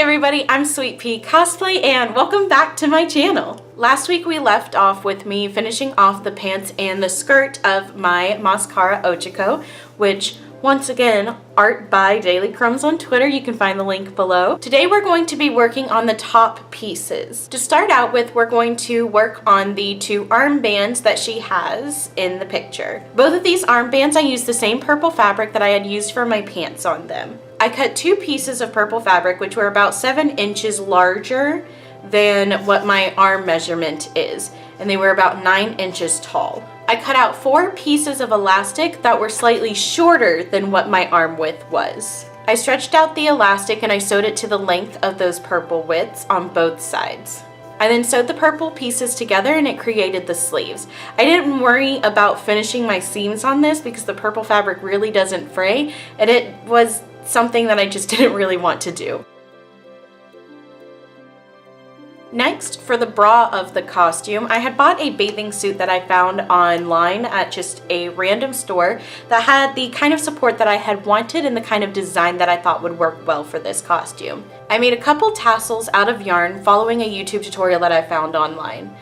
everybody, I'm Sweet Pea Cosplay and welcome back to my channel. Last week we left off with me finishing off the pants and the skirt of my Masskara Ochako, which once again, art by DailyKrumbs on Twitter. You can find the link below. Today we're going to be working on the top pieces. To start out with, we're going to work on the two armbands that she has in the picture. Both of these armbands, I used the same purple fabric that I had used for my pants on them. I cut two pieces of purple fabric, which were about 7 inches larger than what my arm measurement is, and they were about 9 inches tall. I cut out 4 pieces of elastic that were slightly shorter than what my arm width was. I stretched out the elastic and I sewed it to the length of those purple widths on both sides. I then sewed the purple pieces together and it created the sleeves. I didn't worry about finishing my seams on this because the purple fabric really doesn't fray, and it was something that I just didn't really want to do. Next, for the bra of the costume, I had bought a bathing suit that I found online at just a random store that had the kind of support that I had wanted and the kind of design that I thought would work well for this costume. I made a couple tassels out of yarn following a YouTube tutorial that I found online.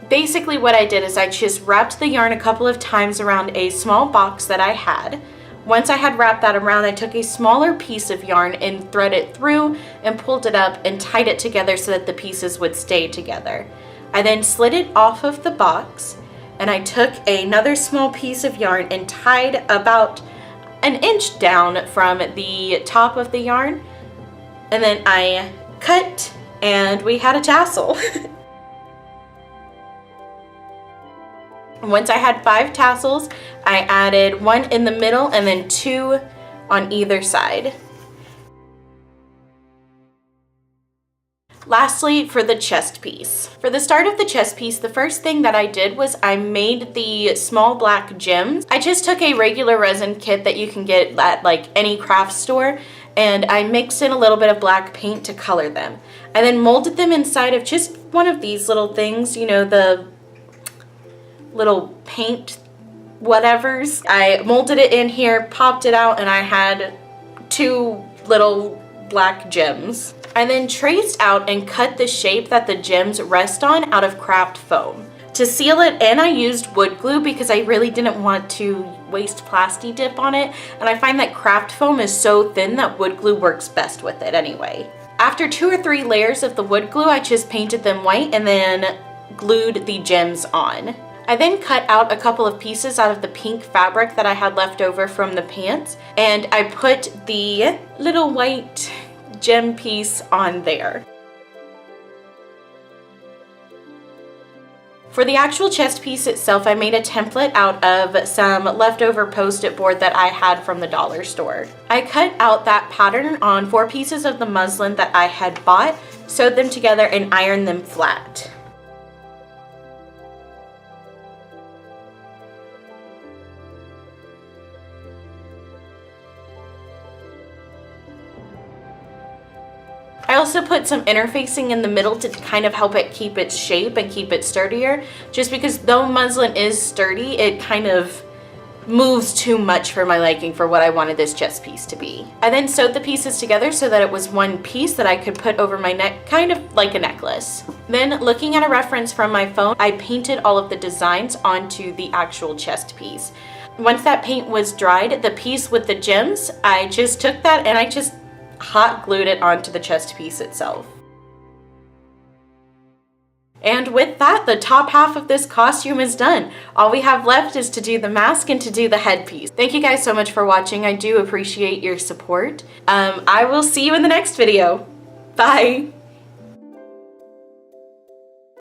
Basically what I did is I just wrapped the yarn a couple of times around a small box that I had. Once I had wrapped that around, I took a smaller piece of yarn and threaded it through and pulled it up and tied it together so that the pieces would stay together. I then slid it off of the box and I took another small piece of yarn and tied about 1 inch down from the top of the yarn, and then I cut and we had a tassel. Once I had 5 tassels, I added 1 in the middle and then 2 on either side. Lastly, for the chest piece. For the start of the chest piece, the first thing that I did was I made the small black gems. I just took a regular resin kit that you can get at like any craft store, and I mixed in a little bit of black paint to color them. I then molded them inside of just one of these little things, you know, the little paint whatevers. I molded it in here, popped it out, and I had 2 little black gems. I then traced out and cut the shape that the gems rest on out of craft foam. To seal it in, I used wood glue because I really didn't want to waste plasti dip on it, and I find that craft foam is so thin that wood glue works best with it anyway. After 2 or 3 layers of the wood glue, I just painted them white and then glued the gems on. I then cut out a couple of pieces out of the pink fabric that I had left over from the pants, and I put the little white gem piece on there. For the actual chest piece itself, I made a template out of some leftover post-it board that I had from the dollar store. I cut out that pattern on 4 pieces of the muslin that I had bought, sewed them together, and ironed them flat. I also put some interfacing in the middle to kind of help it keep its shape and keep it sturdier, just because though muslin is sturdy, it kind of moves too much for my liking for what I wanted this chest piece to be. I then sewed the pieces together so that it was one piece that I could put over my neck, kind of like a necklace. Then, looking at a reference from my phone, I painted all of the designs onto the actual chest piece. Once that paint was dried, the piece with the gems, I just took that and I just hot glued it onto the chest piece itself. And with that, the top half of this costume is done. All we have left is to do the mask and to do the headpiece. Thank you guys so much for watching. I do appreciate your support. I will see you in the next video. Bye!